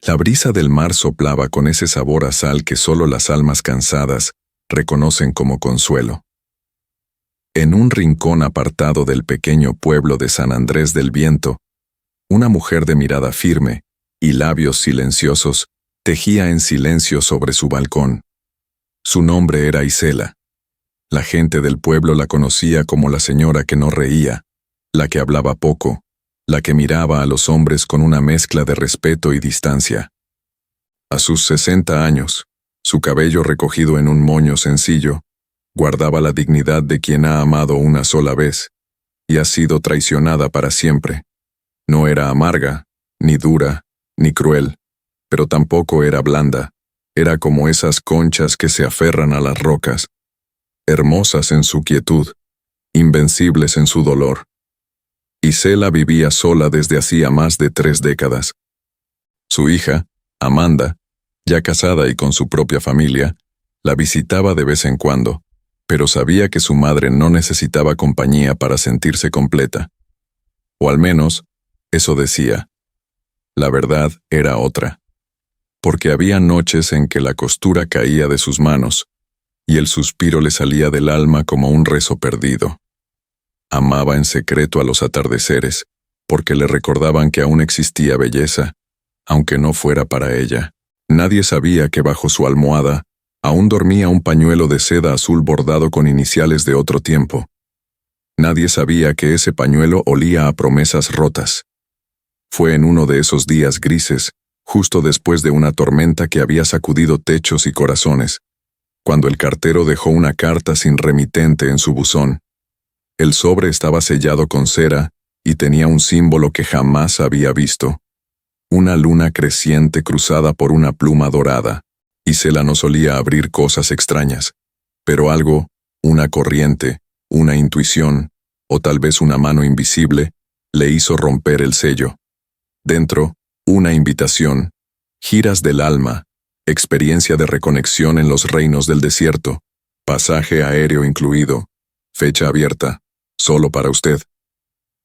La brisa del mar soplaba con ese sabor a sal que solo las almas cansadas reconocen como consuelo. En un rincón apartado del pequeño pueblo de San Andrés del Viento, una mujer de mirada firme y labios silenciosos tejía en silencio sobre su balcón. Su nombre era Isela. La gente del pueblo la conocía como la señora que no reía, la que hablaba poco, la que miraba a los hombres con una mezcla de respeto y distancia. A sus 60 años, su cabello recogido en un moño sencillo, guardaba la dignidad de quien ha amado una sola vez y ha sido traicionada para siempre. No era amarga, ni dura, ni cruel, pero tampoco era blanda. Era como esas conchas que se aferran a las rocas, hermosas en su quietud, invencibles en su dolor. Isela vivía sola desde hacía más de 3 décadas. Su hija, Amanda, ya casada y con su propia familia, la visitaba de vez en cuando, pero sabía que su madre no necesitaba compañía para sentirse completa. O al menos, eso decía. La verdad era otra. Porque había noches en que la costura caía de sus manos, y el suspiro le salía del alma como un rezo perdido. Amaba en secreto a los atardeceres, porque le recordaban que aún existía belleza, aunque no fuera para ella. Nadie sabía que bajo su almohada aún dormía un pañuelo de seda azul bordado con iniciales de otro tiempo. Nadie sabía que ese pañuelo olía a promesas rotas. Fue en uno de esos días grises, justo después de una tormenta que había sacudido techos y corazones, cuando el cartero dejó una carta sin remitente en su buzón. El sobre estaba sellado con cera y tenía un símbolo que jamás había visto. Una luna creciente cruzada por una pluma dorada. Isela no solía abrir cosas extrañas, pero algo, una corriente, una intuición, o tal vez una mano invisible, le hizo romper el sello. Dentro, una invitación, giras del alma, experiencia de reconexión en los reinos del desierto, pasaje aéreo incluido, fecha abierta, solo para usted.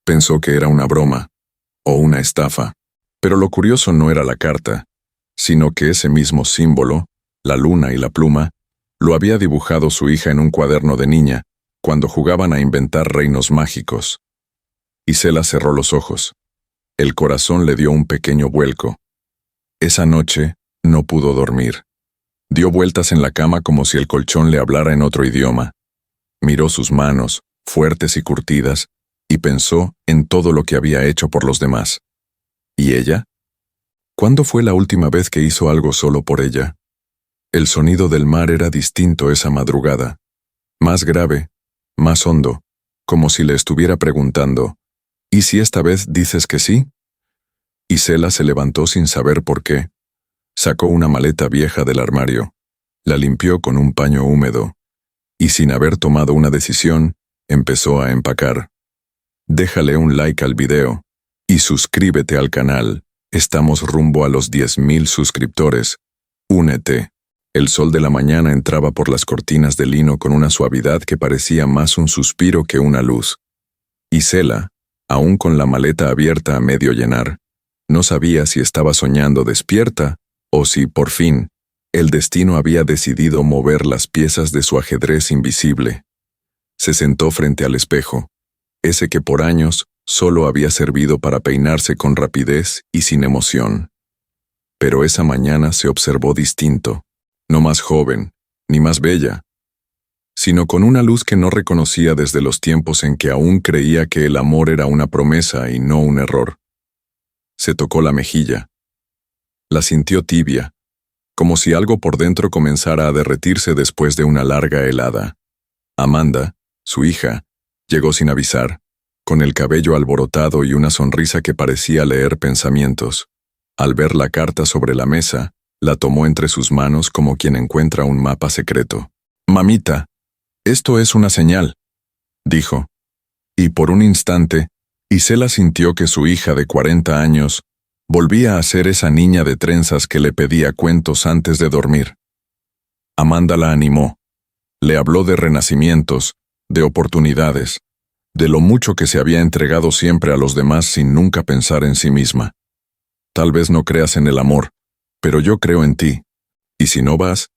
Pensó que era una broma, o una estafa, pero lo curioso no era la carta, sino que ese mismo símbolo, la luna y la pluma, lo había dibujado su hija en un cuaderno de niña, cuando jugaban a inventar reinos mágicos. Isela cerró los ojos. El corazón le dio un pequeño vuelco. Esa noche no pudo dormir. Dio vueltas en la cama como si el colchón le hablara en otro idioma. Miró sus manos, fuertes y curtidas, y pensó en todo lo que había hecho por los demás. ¿Y ella? ¿Cuándo fue la última vez que hizo algo solo por ella? El sonido del mar era distinto esa madrugada. Más grave, más hondo, como si le estuviera preguntando, ¿y si esta vez dices que sí? Isela se levantó sin saber por qué. Sacó una maleta vieja del armario, la limpió con un paño húmedo, y sin haber tomado una decisión, empezó a empacar. Déjale un like al video, y suscríbete al canal. Estamos rumbo a los 10,000 suscriptores. Únete. El sol de la mañana entraba por las cortinas de lino con una suavidad que parecía más un suspiro que una luz. Isela, aún con la maleta abierta a medio llenar, no sabía si estaba soñando despierta o si, por fin, el destino había decidido mover las piezas de su ajedrez invisible. Se sentó frente al espejo, ese que por años solo había servido para peinarse con rapidez y sin emoción. Pero esa mañana se observó distinto. No más joven, ni más bella, sino con una luz que no reconocía desde los tiempos en que aún creía que el amor era una promesa y no un error. Se tocó la mejilla. La sintió tibia, como si algo por dentro comenzara a derretirse después de una larga helada. Amanda, su hija, llegó sin avisar, con el cabello alborotado y una sonrisa que parecía leer pensamientos. Al ver la carta sobre la mesa, la tomó entre sus manos como quien encuentra un mapa secreto. «Mamita, esto es una señal», dijo. Y por un instante, Isela sintió que su hija de 40 años volvía a ser esa niña de trenzas que le pedía cuentos antes de dormir. Amanda la animó. Le habló de renacimientos, de oportunidades, de lo mucho que se había entregado siempre a los demás sin nunca pensar en sí misma. «Tal vez no creas en el amor», Pero yo creo en ti, y si no vas,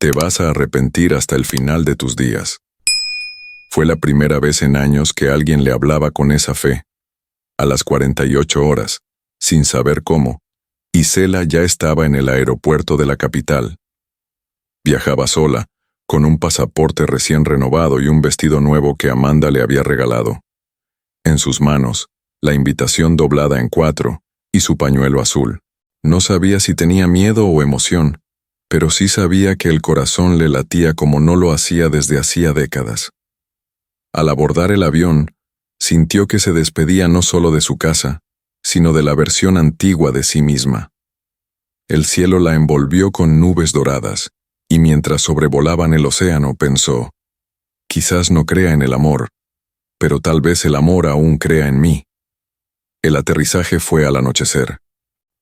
te vas a arrepentir hasta el final de tus días. Fue la primera vez en años que alguien le hablaba con esa fe. A las 48 horas, sin saber cómo, Isela ya estaba en el aeropuerto de la capital. Viajaba sola, con un pasaporte recién renovado y un vestido nuevo que Amanda le había regalado. En sus manos, la invitación doblada en 4 y su pañuelo azul. No sabía si tenía miedo o emoción, pero sí sabía que el corazón le latía como no lo hacía desde hacía décadas. Al abordar el avión, sintió que se despedía no solo de su casa, sino de la versión antigua de sí misma. El cielo la envolvió con nubes doradas, y mientras sobrevolaban el océano pensó, quizás no crea en el amor, pero tal vez el amor aún crea en mí. El aterrizaje fue al anochecer.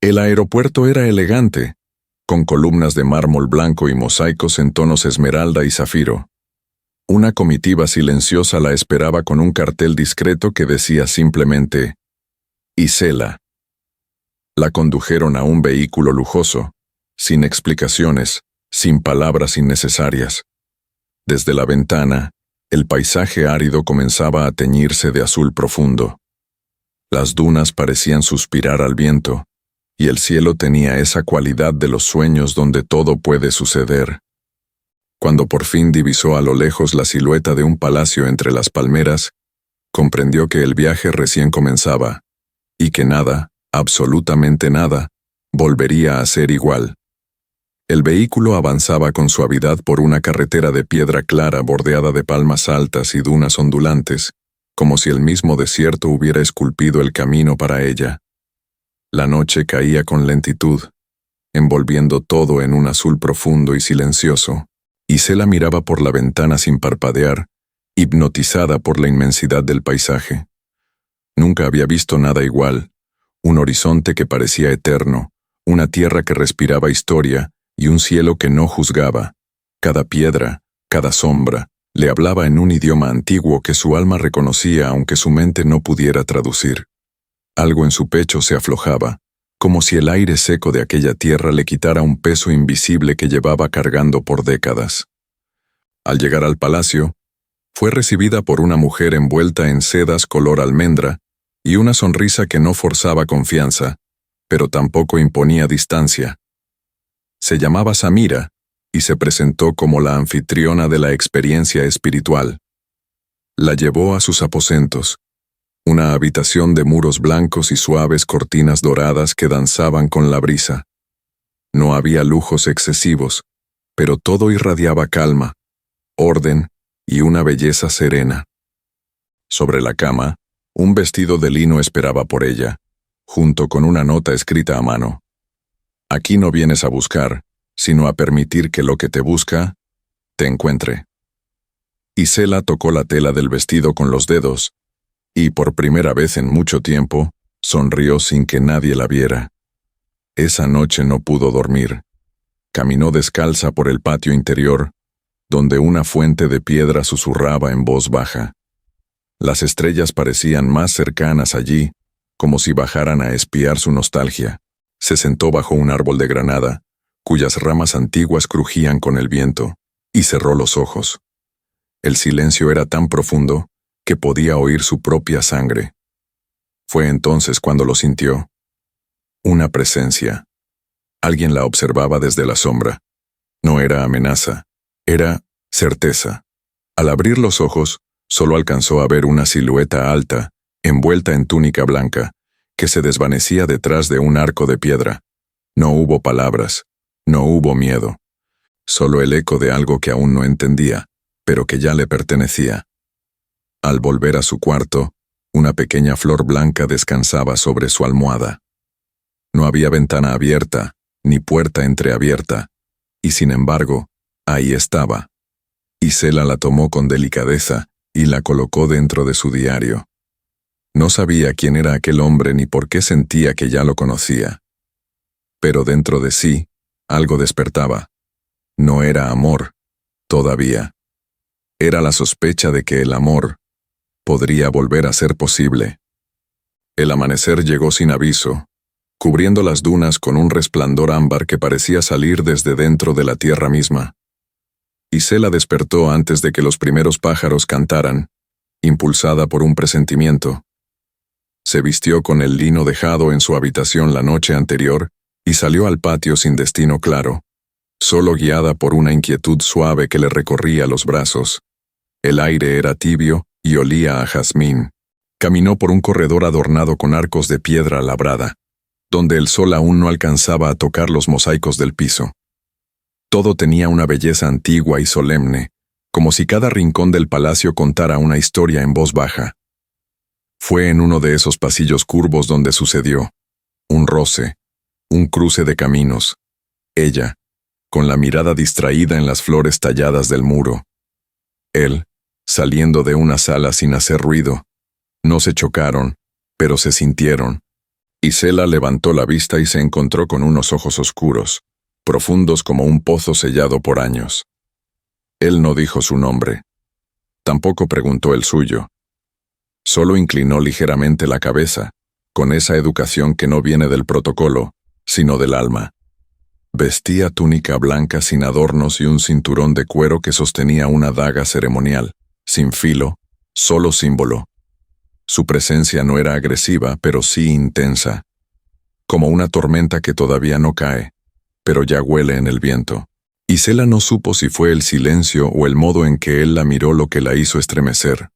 El aeropuerto era elegante, con columnas de mármol blanco y mosaicos en tonos esmeralda y zafiro. Una comitiva silenciosa la esperaba con un cartel discreto que decía simplemente, Isela. La condujeron a un vehículo lujoso, sin explicaciones, sin palabras innecesarias. Desde la ventana, el paisaje árido comenzaba a teñirse de azul profundo. Las dunas parecían suspirar al viento, y el cielo tenía esa cualidad de los sueños donde todo puede suceder. Cuando por fin divisó a lo lejos la silueta de un palacio entre las palmeras, comprendió que el viaje recién comenzaba, y que nada, absolutamente nada, volvería a ser igual. El vehículo avanzaba con suavidad por una carretera de piedra clara bordeada de palmas altas y dunas ondulantes, como si el mismo desierto hubiera esculpido el camino para ella. La noche caía con lentitud, envolviendo todo en un azul profundo y silencioso. Isela miraba por la ventana sin parpadear, hipnotizada por la inmensidad del paisaje. Nunca había visto nada igual, un horizonte que parecía eterno, una tierra que respiraba historia y un cielo que no juzgaba. Cada piedra, cada sombra, le hablaba en un idioma antiguo que su alma reconocía aunque su mente no pudiera traducir. Algo en su pecho se aflojaba, como si el aire seco de aquella tierra le quitara un peso invisible que llevaba cargando por décadas. Al llegar al palacio, fue recibida por una mujer envuelta en sedas color almendra y una sonrisa que no forzaba confianza, pero tampoco imponía distancia. Se llamaba Samira y se presentó como la anfitriona de la experiencia espiritual. La llevó a sus aposentos, una habitación de muros blancos y suaves cortinas doradas que danzaban con la brisa. No había lujos excesivos, pero todo irradiaba calma, orden y una belleza serena. Sobre la cama, un vestido de lino esperaba por ella, junto con una nota escrita a mano. Aquí no vienes a buscar, sino a permitir que lo que te busca, te encuentre. Isela tocó la tela del vestido con los dedos, y por primera vez en mucho tiempo, sonrió sin que nadie la viera. Esa noche no pudo dormir. Caminó descalza por el patio interior, donde una fuente de piedra susurraba en voz baja. Las estrellas parecían más cercanas allí, como si bajaran a espiar su nostalgia. Se sentó bajo un árbol de granada, cuyas ramas antiguas crujían con el viento, y cerró los ojos. El silencio era tan profundo que podía oír su propia sangre. Fue entonces cuando lo sintió. Una presencia. Alguien la observaba desde la sombra. No era amenaza, era certeza. Al abrir los ojos, solo alcanzó a ver una silueta alta, envuelta en túnica blanca, que se desvanecía detrás de un arco de piedra. No hubo palabras, no hubo miedo. Solo el eco de algo que aún no entendía, pero que ya le pertenecía. Al volver a su cuarto, una pequeña flor blanca descansaba sobre su almohada. No había ventana abierta, ni puerta entreabierta, y sin embargo, ahí estaba. Isela la tomó con delicadeza y la colocó dentro de su diario. No sabía quién era aquel hombre ni por qué sentía que ya lo conocía. Pero dentro de sí, algo despertaba. No era amor, todavía. Era la sospecha de que el amor podría volver a ser posible. El amanecer llegó sin aviso, cubriendo las dunas con un resplandor ámbar que parecía salir desde dentro de la tierra misma. Isela despertó antes de que los primeros pájaros cantaran, impulsada por un presentimiento. Se vistió con el lino dejado en su habitación la noche anterior y salió al patio sin destino claro, solo guiada por una inquietud suave que le recorría los brazos. El aire era tibio y olía a jazmín. Caminó por un corredor adornado con arcos de piedra labrada, donde el sol aún no alcanzaba a tocar los mosaicos del piso. Todo tenía una belleza antigua y solemne, como si cada rincón del palacio contara una historia en voz baja. Fue en uno de esos pasillos curvos donde sucedió un roce, un cruce de caminos. Ella, con la mirada distraída en las flores talladas del muro. Él, saliendo de una sala sin hacer ruido. No se chocaron, pero se sintieron. Isela levantó la vista y se encontró con unos ojos oscuros, profundos como un pozo sellado por años. Él no dijo su nombre. Tampoco preguntó el suyo. Solo inclinó ligeramente la cabeza, con esa educación que no viene del protocolo, sino del alma. Vestía túnica blanca sin adornos y un cinturón de cuero que sostenía una daga ceremonial, sin filo, solo símbolo. Su presencia no era agresiva, pero sí intensa, como una tormenta que todavía no cae, pero ya huele en el viento. Isela no supo si fue el silencio o el modo en que él la miró lo que la hizo estremecer.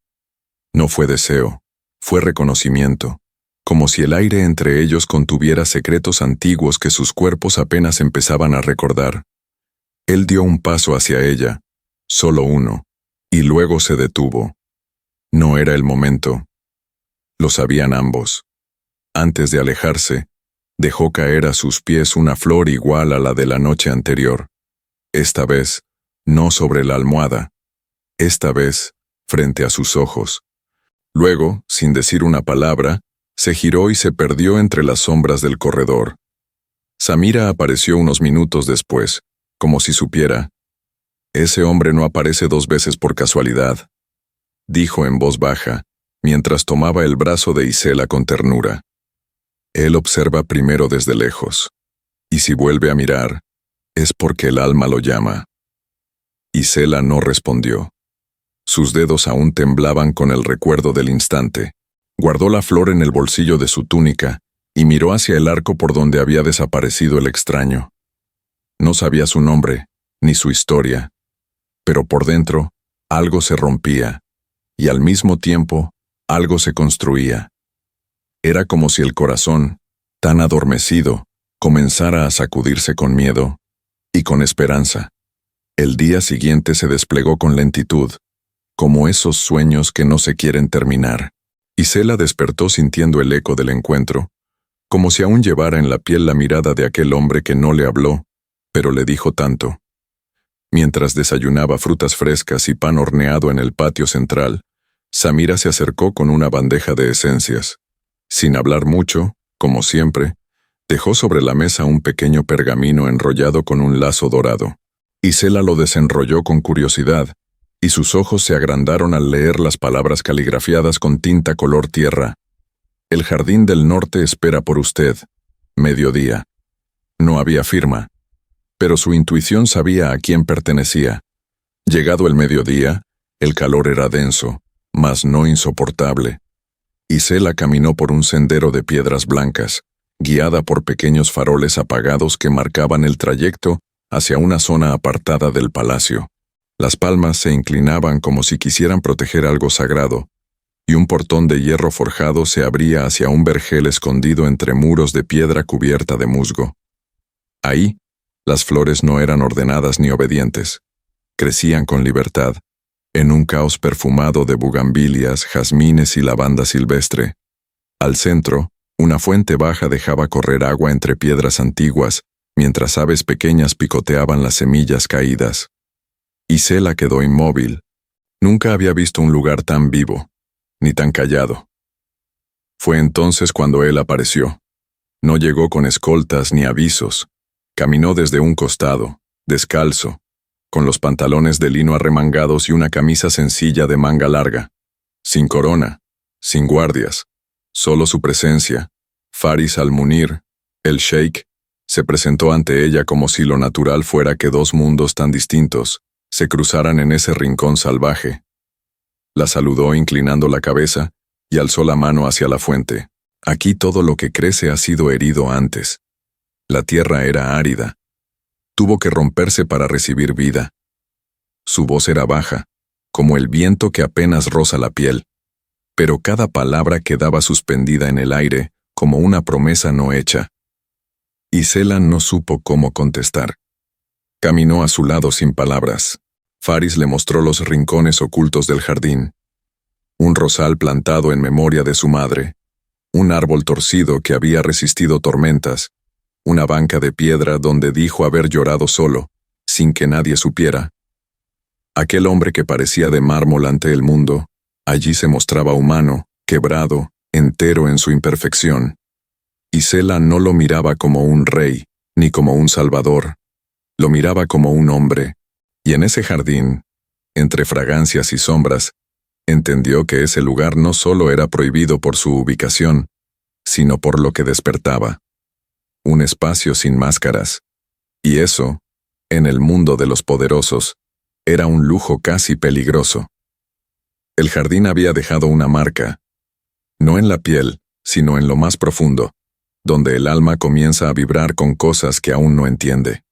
No fue deseo, fue reconocimiento, como si el aire entre ellos contuviera secretos antiguos que sus cuerpos apenas empezaban a recordar. Él dio un paso hacia ella, solo uno, y luego se detuvo. No era el momento. Lo sabían ambos. Antes de alejarse, dejó caer a sus pies una flor igual a la de la noche anterior. Esta vez, no sobre la almohada. Esta vez, frente a sus ojos. Luego, sin decir una palabra, se giró y se perdió entre las sombras del corredor. Samira apareció unos minutos después, como si supiera. «Ese hombre no aparece 2 veces por casualidad», dijo en voz baja, mientras tomaba el brazo de Isela con ternura. «Él observa primero desde lejos, y si vuelve a mirar, es porque el alma lo llama». Isela no respondió. Sus dedos aún temblaban con el recuerdo del instante. Guardó la flor en el bolsillo de su túnica y miró hacia el arco por donde había desaparecido el extraño. No sabía su nombre, ni su historia, pero por dentro algo se rompía, y al mismo tiempo algo se construía. Era como si el corazón, tan adormecido, comenzara a sacudirse con miedo y con esperanza. El día siguiente se desplegó con lentitud, como esos sueños que no se quieren terminar. Isela despertó sintiendo el eco del encuentro, como si aún llevara en la piel la mirada de aquel hombre que no le habló, pero le dijo tanto. Mientras desayunaba frutas frescas y pan horneado en el patio central, Samira se acercó con una bandeja de esencias. Sin hablar mucho, como siempre, dejó sobre la mesa un pequeño pergamino enrollado con un lazo dorado. Isela lo desenrolló con curiosidad, y sus ojos se agrandaron al leer las palabras caligrafiadas con tinta color tierra. «El jardín del norte espera por usted. Mediodía». No había firma, pero su intuición sabía a quién pertenecía. Llegado el mediodía, el calor era denso, mas no insoportable. Isela caminó por un sendero de piedras blancas, guiada por pequeños faroles apagados que marcaban el trayecto hacia una zona apartada del palacio. Las palmas se inclinaban como si quisieran proteger algo sagrado, y un portón de hierro forjado se abría hacia un vergel escondido entre muros de piedra cubierta de musgo. Ahí, las flores no eran ordenadas ni obedientes. Crecían con libertad, en un caos perfumado de bugambilias, jazmines y lavanda silvestre. Al centro, una fuente baja dejaba correr agua entre piedras antiguas, mientras aves pequeñas picoteaban las semillas caídas. Isela quedó inmóvil. Nunca había visto un lugar tan vivo, ni tan callado. Fue entonces cuando él apareció. No llegó con escoltas ni avisos. Caminó desde un costado, descalzo, con los pantalones de lino arremangados y una camisa sencilla de manga larga. Sin corona, sin guardias, solo su presencia, Faris al-Munir, El sheik se presentó ante ella como si lo natural fuera que dos mundos tan distintos se cruzaran en ese rincón salvaje. La saludó inclinando la cabeza y alzó la mano hacia la fuente. Aquí todo lo que crece ha sido herido antes. La tierra era árida. Tuvo que romperse para recibir vida. Su voz era baja, como el viento que apenas roza la piel, pero cada palabra quedaba suspendida en el aire como una promesa no hecha. Y Selah no supo cómo contestar. Caminó a su lado sin palabras. Faris le mostró los rincones ocultos del jardín. Un rosal plantado en memoria de su madre, un árbol torcido que había resistido tormentas, una banca de piedra donde dijo haber llorado solo, sin que nadie supiera. Aquel hombre que parecía de mármol ante el mundo, allí se mostraba humano, quebrado, entero en su imperfección. Y Selah no lo miraba como un rey, ni como un salvador. Lo miraba como un hombre, y en ese jardín, entre fragancias y sombras, entendió que ese lugar no solo era prohibido por su ubicación, sino por lo que despertaba. Un espacio sin máscaras. Y eso, en el mundo de los poderosos, era un lujo casi peligroso. El jardín había dejado una marca, no en la piel, sino en lo más profundo, donde el alma comienza a vibrar con cosas que aún no entiende.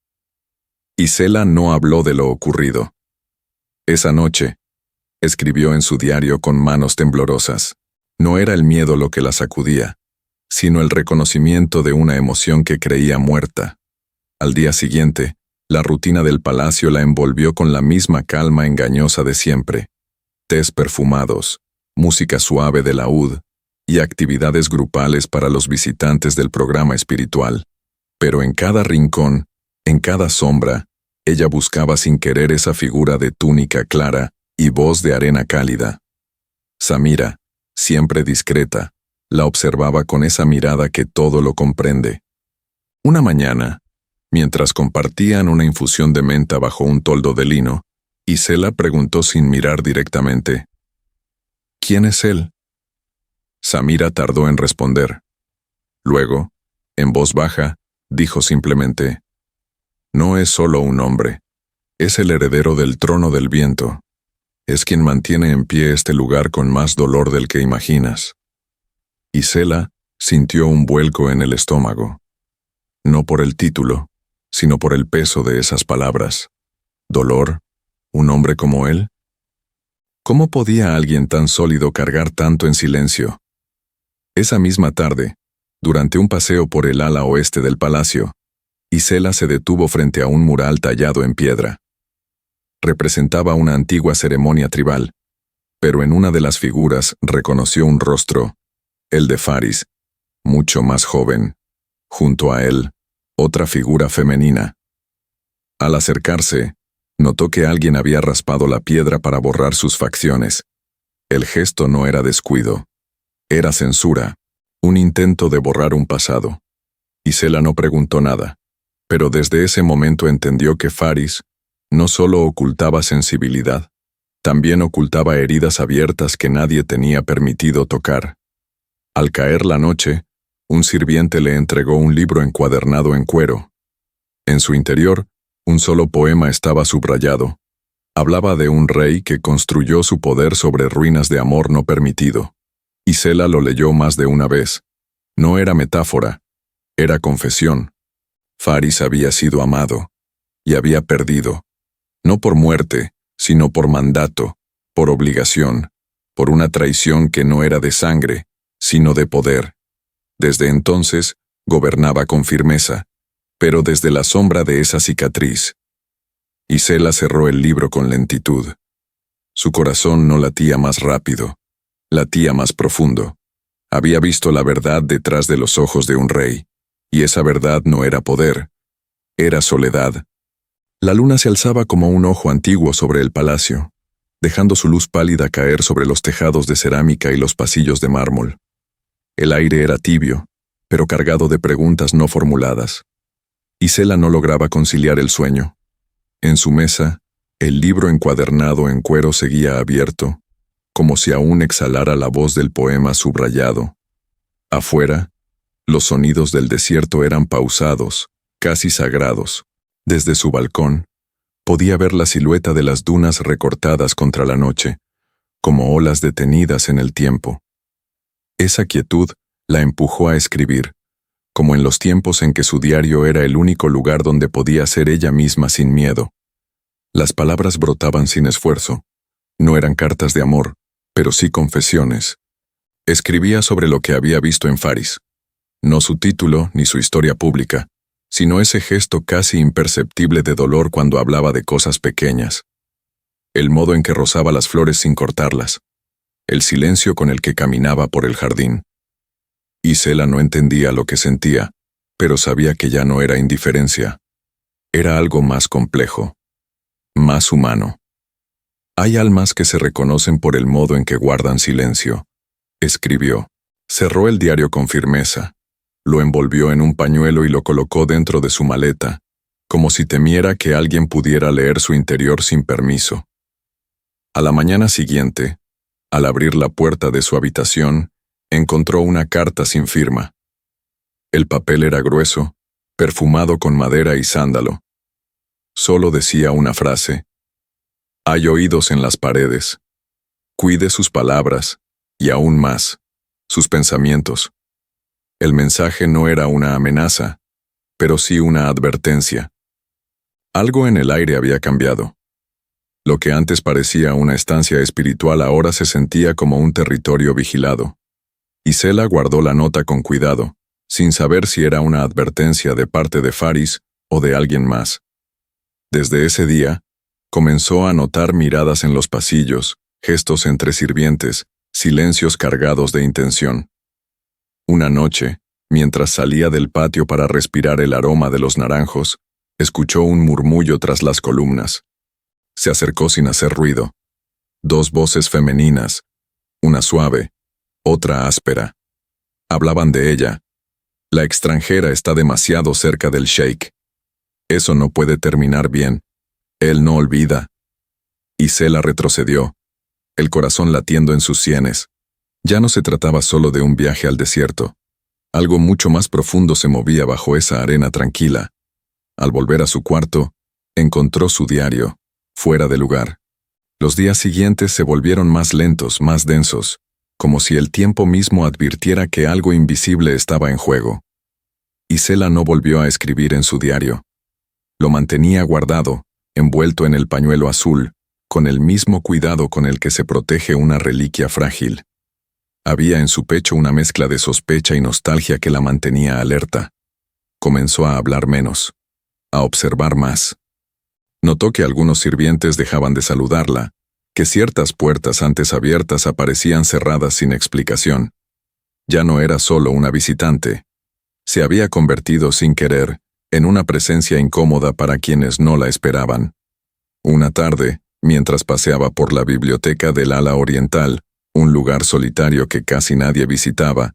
Y Selah no habló de lo ocurrido. Esa noche, escribió en su diario con manos temblorosas. No era el miedo lo que la sacudía, sino el reconocimiento de una emoción que creía muerta. Al día siguiente, la rutina del palacio la envolvió con la misma calma engañosa de siempre. Tés perfumados, música suave de laúd y actividades grupales para los visitantes del programa espiritual. Pero en cada rincón, en cada sombra, ella buscaba sin querer esa figura de túnica clara y voz de arena cálida. Samira, siempre discreta, la observaba con esa mirada que todo lo comprende. Una mañana, mientras compartían una infusión de menta bajo un toldo de lino, y Selah preguntó sin mirar directamente: ¿Quién es él? Samira tardó en responder. Luego, en voz baja, dijo simplemente: No es solo un hombre, es el heredero del trono del viento. Es quien mantiene en pie este lugar con más dolor del que imaginas. Y Selah sintió un vuelco en el estómago. No por el título, sino por el peso de esas palabras. ¿Dolor? ¿Un hombre como él? ¿Cómo podía alguien tan sólido cargar tanto en silencio? Esa misma tarde, durante un paseo por el ala oeste del palacio, Selah se detuvo frente a un mural tallado en piedra. Representaba una antigua ceremonia tribal, pero en una de las figuras reconoció un rostro, el de Faris, mucho más joven. Junto a él, otra figura femenina. Al acercarse, notó que alguien había raspado la piedra para borrar sus facciones. El gesto no era descuido. Era censura, un intento de borrar un pasado. Selah no preguntó nada, pero desde ese momento entendió que Faris no solo ocultaba sensibilidad, también ocultaba heridas abiertas que nadie tenía permitido tocar. Al caer la noche, un sirviente le entregó un libro encuadernado en cuero. En su interior, un solo poema estaba subrayado. Hablaba de un rey que construyó su poder sobre ruinas de amor no permitido. Selah lo leyó más de una vez. No era metáfora, era confesión. Faris había sido amado, y había perdido. No por muerte, sino por mandato, por obligación, por una traición que no era de sangre, sino de poder. Desde entonces, gobernaba con firmeza, pero desde la sombra de esa cicatriz. Selah cerró el libro con lentitud. Su corazón no latía más rápido, latía más profundo. Había visto la verdad detrás de los ojos de un rey, y esa verdad no era poder, era soledad. La luna se alzaba como un ojo antiguo sobre el palacio, dejando su luz pálida caer sobre los tejados de cerámica y los pasillos de mármol. El aire era tibio, pero cargado de preguntas no formuladas. Selah no lograba conciliar el sueño. En su mesa, el libro encuadernado en cuero seguía abierto, como si aún exhalara la voz del poema subrayado. Afuera, Los sonidos del desierto eran pausados, casi sagrados. Desde su balcón, podía ver la silueta de las dunas recortadas contra la noche, como olas detenidas en el tiempo. Esa quietud la empujó a escribir, como en los tiempos en que su diario era el único lugar donde podía ser ella misma sin miedo. Las palabras brotaban sin esfuerzo. No eran cartas de amor, pero sí confesiones. Escribía sobre lo que había visto en Faris. No su título ni su historia pública, sino ese gesto casi imperceptible de dolor cuando hablaba de cosas pequeñas. El modo en que rozaba las flores sin cortarlas. El silencio con el que caminaba por el jardín. Isela no entendía lo que sentía, pero sabía que ya no era indiferencia. Era algo más complejo, más humano. Hay almas que se reconocen por el modo en que guardan silencio, escribió. Cerró el diario con firmeza. Lo envolvió en un pañuelo y lo colocó dentro de su maleta, como si temiera que alguien pudiera leer su interior sin permiso. A la mañana siguiente, al abrir la puerta de su habitación, encontró una carta sin firma. El papel era grueso, perfumado con madera y sándalo. Solo decía una frase: hay oídos en las paredes. Cuide sus palabras, y aún más, sus pensamientos. El mensaje no era una amenaza, pero sí una advertencia. Algo en el aire había cambiado. Lo que antes parecía una estancia espiritual ahora se sentía como un territorio vigilado. Isela guardó la nota con cuidado, sin saber si era una advertencia de parte de Faris o de alguien más. Desde ese día, comenzó a notar miradas en los pasillos, gestos entre sirvientes, silencios cargados de intención. Una noche, mientras salía del patio para respirar el aroma de los naranjos, escuchó un murmullo tras las columnas. Se acercó sin hacer ruido. Dos voces femeninas, una suave, otra áspera. Hablaban de ella. La extranjera está demasiado cerca del sheik. Eso no puede terminar bien. Él no olvida. Isela retrocedió, el corazón latiendo en sus sienes. Ya no se trataba solo de un viaje al desierto. Algo mucho más profundo se movía bajo esa arena tranquila. Al volver a su cuarto, encontró su diario, fuera de lugar. Los días siguientes se volvieron más lentos, más densos, como si el tiempo mismo advirtiera que algo invisible estaba en juego. Isela no volvió a escribir en su diario. Lo mantenía guardado, envuelto en el pañuelo azul, con el mismo cuidado con el que se protege una reliquia frágil. Había en su pecho una mezcla de sospecha y nostalgia que la mantenía alerta. Comenzó a hablar menos, a observar más. Notó que algunos sirvientes dejaban de saludarla, que ciertas puertas antes abiertas aparecían cerradas sin explicación. Ya no era solo una visitante. Se había convertido sin querer en una presencia incómoda para quienes no la esperaban. Una tarde, mientras paseaba por la biblioteca del ala oriental, un lugar solitario que casi nadie visitaba,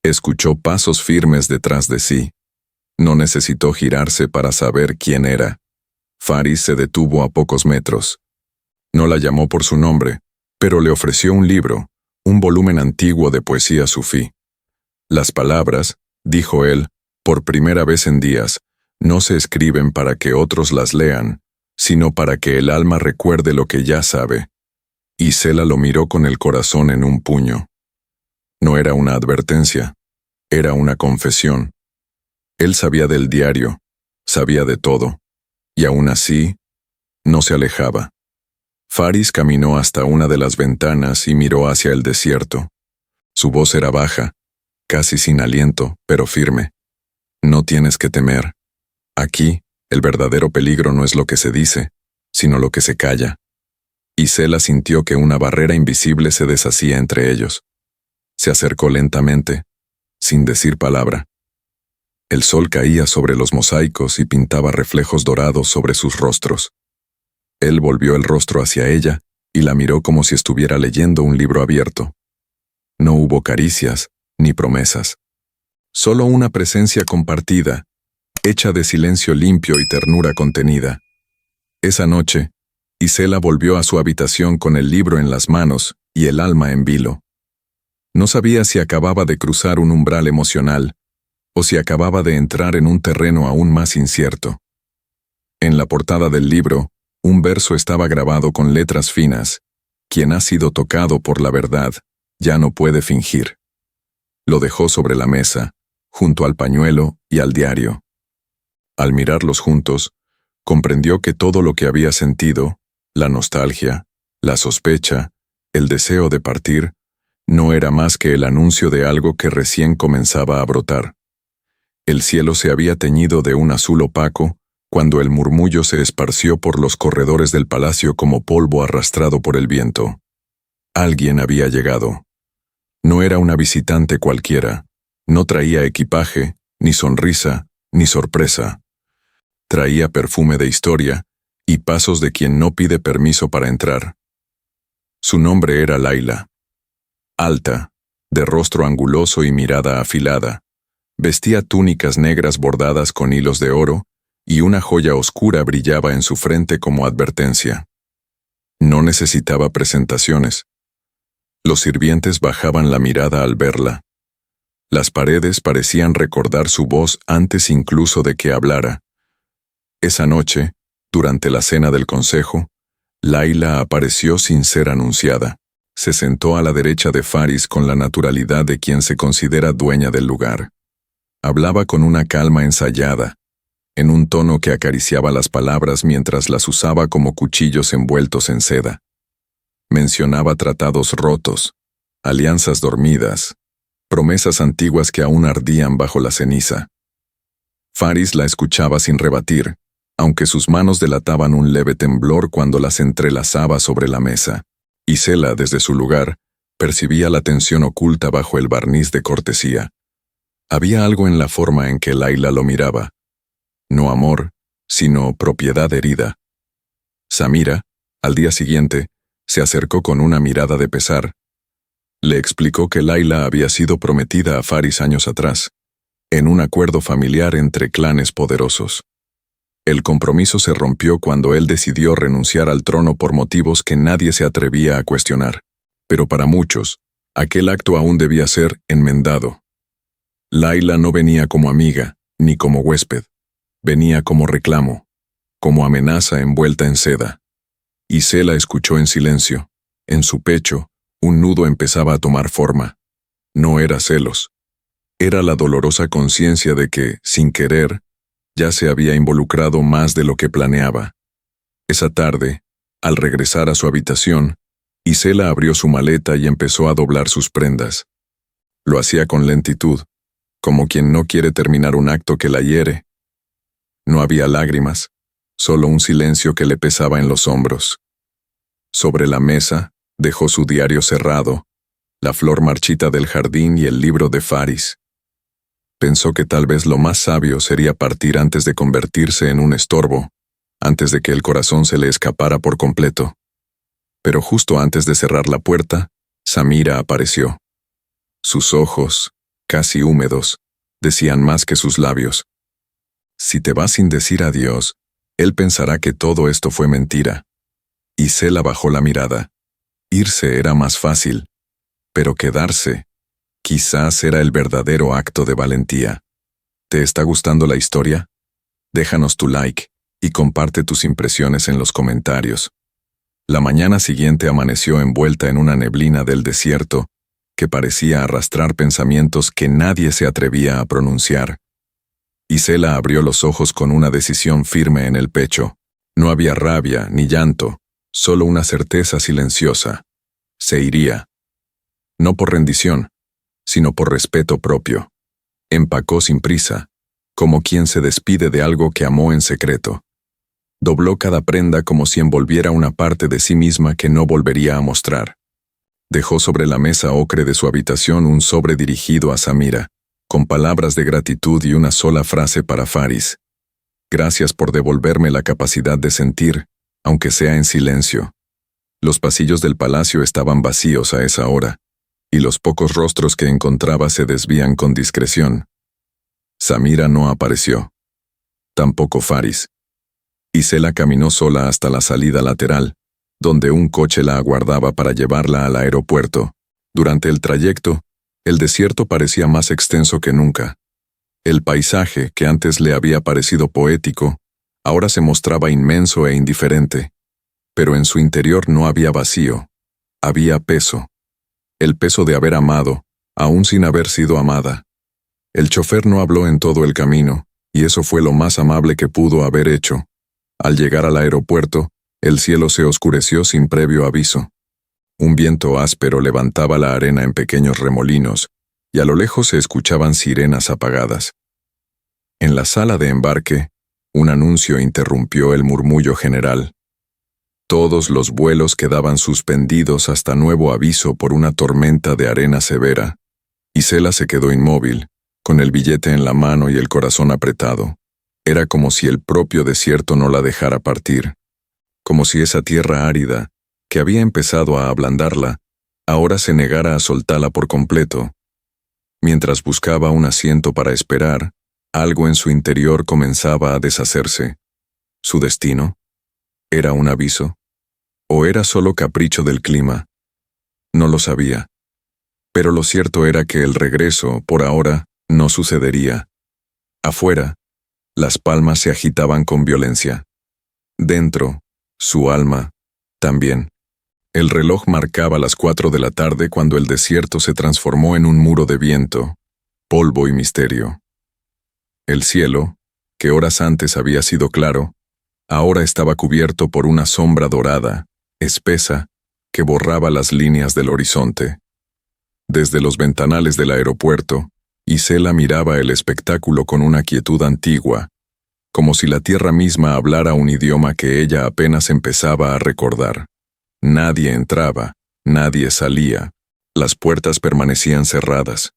escuchó pasos firmes detrás de sí. No necesitó girarse para saber quién era. Faris se detuvo a pocos metros. No la llamó por su nombre, pero le ofreció un libro, un volumen antiguo de poesía sufí. Las palabras, dijo él, por primera vez en días, no se escriben para que otros las lean, sino para que el alma recuerde lo que ya sabe. Isela lo miró con el corazón en un puño. No era una advertencia, era una confesión. Él sabía del diario, sabía de todo, y aún así, no se alejaba. Faris caminó hasta una de las ventanas y miró hacia el desierto. Su voz era baja, casi sin aliento, pero firme. No tienes que temer. Aquí, el verdadero peligro no es lo que se dice, sino lo que se calla. Isela sintió que una barrera invisible se deshacía entre ellos. Se acercó lentamente, sin decir palabra. El sol caía sobre los mosaicos y pintaba reflejos dorados sobre sus rostros. Él volvió el rostro hacia ella y la miró como si estuviera leyendo un libro abierto. No hubo caricias ni promesas. Solo una presencia compartida, hecha de silencio limpio y ternura contenida. Esa noche, Isela volvió a su habitación con el libro en las manos y el alma en vilo. No sabía si acababa de cruzar un umbral emocional o si acababa de entrar en un terreno aún más incierto. En la portada del libro, un verso estaba grabado con letras finas: «Quien ha sido tocado por la verdad, ya no puede fingir». Lo dejó sobre la mesa, junto al pañuelo y al diario. Al mirarlos juntos, comprendió que todo lo que había sentido, la nostalgia, la sospecha, el deseo de partir, no era más que el anuncio de algo que recién comenzaba a brotar. El cielo se había teñido de un azul opaco cuando el murmullo se esparció por los corredores del palacio como polvo arrastrado por el viento. Alguien había llegado. No era una visitante cualquiera, no traía equipaje, ni sonrisa, ni sorpresa. Traía perfume de historia y pasos de quien no pide permiso para entrar. Su nombre era Laila. Alta, de rostro anguloso y mirada afilada, vestía túnicas negras bordadas con hilos de oro y una joya oscura brillaba en su frente como advertencia. No necesitaba presentaciones. Los sirvientes bajaban la mirada al verla. Las paredes parecían recordar su voz antes incluso de que hablara. Esa noche, durante la cena del consejo, Laila apareció sin ser anunciada. Se sentó a la derecha de Faris con la naturalidad de quien se considera dueña del lugar. Hablaba con una calma ensayada, en un tono que acariciaba las palabras mientras las usaba como cuchillos envueltos en seda. Mencionaba tratados rotos, alianzas dormidas, promesas antiguas que aún ardían bajo la ceniza. Faris la escuchaba sin rebatir, aunque sus manos delataban un leve temblor cuando las entrelazaba sobre la mesa. Y Sela, desde su lugar, percibía la tensión oculta bajo el barniz de cortesía. Había algo en la forma en que Laila lo miraba. No amor, sino propiedad herida. Samira, al día siguiente, se acercó con una mirada de pesar. Le explicó que Laila había sido prometida a Faris años atrás, en un acuerdo familiar entre clanes poderosos. El compromiso se rompió cuando él decidió renunciar al trono por motivos que nadie se atrevía a cuestionar. Pero para muchos, aquel acto aún debía ser enmendado. Laila no venía como amiga, ni como huésped. Venía como reclamo, como amenaza envuelta en seda. Y Sela escuchó en silencio. En su pecho, un nudo empezaba a tomar forma. No era celos. Era la dolorosa conciencia de que, sin querer, ya se había involucrado más de lo que planeaba. Esa tarde, al regresar a su habitación, Isela abrió su maleta y empezó a doblar sus prendas. Lo hacía con lentitud, como quien no quiere terminar un acto que la hiere. No había lágrimas, solo un silencio que le pesaba en los hombros. Sobre la mesa, dejó su diario cerrado, la flor marchita del jardín y el libro de Faris. Pensó que tal vez lo más sabio sería partir antes de convertirse en un estorbo, antes de que el corazón se le escapara por completo. Pero justo antes de cerrar la puerta, Samira apareció. Sus ojos, casi húmedos, decían más que sus labios. Si te vas sin decir adiós, él pensará que todo esto fue mentira. Y Sela bajó la mirada. Irse era más fácil, pero quedarse, quizás era el verdadero acto de valentía. ¿Te está gustando la historia? Déjanos tu like y comparte tus impresiones en los comentarios. La mañana siguiente amaneció envuelta en una neblina del desierto que parecía arrastrar pensamientos que nadie se atrevía a pronunciar. Isela abrió los ojos con una decisión firme en el pecho. No había rabia ni llanto, solo una certeza silenciosa. Se iría. No por rendición, sino por respeto propio. Empacó sin prisa, como quien se despide de algo que amó en secreto. Dobló cada prenda como si envolviera una parte de sí misma que no volvería a mostrar. Dejó sobre la mesa ocre de su habitación un sobre dirigido a Samira, con palabras de gratitud y una sola frase para Faris. Gracias por devolverme la capacidad de sentir, aunque sea en silencio. Los pasillos del palacio estaban vacíos a esa hora, y los pocos rostros que encontraba se desvían con discreción. Samira no apareció. Tampoco Faris. Isela caminó sola hasta la salida lateral, donde un coche la aguardaba para llevarla al aeropuerto. Durante el trayecto, el desierto parecía más extenso que nunca. El paisaje, que antes le había parecido poético, ahora se mostraba inmenso e indiferente. Pero en su interior no había vacío, había peso. El peso de haber amado, aún sin haber sido amada. El chofer no habló en todo el camino, y eso fue lo más amable que pudo haber hecho. Al llegar al aeropuerto, el cielo se oscureció sin previo aviso. Un viento áspero levantaba la arena en pequeños remolinos, y a lo lejos se escuchaban sirenas apagadas. En la sala de embarque, un anuncio interrumpió el murmullo general. Todos los vuelos quedaban suspendidos hasta nuevo aviso por una tormenta de arena severa. Isela se quedó inmóvil, con el billete en la mano y el corazón apretado. Era como si el propio desierto no la dejara partir. Como si esa tierra árida, que había empezado a ablandarla, ahora se negara a soltarla por completo. Mientras buscaba un asiento para esperar, algo en su interior comenzaba a deshacerse. ¿Su destino? ¿Era un aviso? ¿O era solo capricho del clima? No lo sabía. Pero lo cierto era que el regreso, por ahora, no sucedería. Afuera, las palmas se agitaban con violencia. Dentro, su alma, también. El reloj marcaba las 4 de la tarde cuando el desierto se transformó en un muro de viento, polvo y misterio. El cielo, que horas antes había sido claro, ahora estaba cubierto por una sombra dorada, espesa, que borraba las líneas del horizonte. Desde los ventanales del aeropuerto, Isela miraba el espectáculo con una quietud antigua, como si la tierra misma hablara un idioma que ella apenas empezaba a recordar. Nadie entraba, nadie salía, las puertas permanecían cerradas.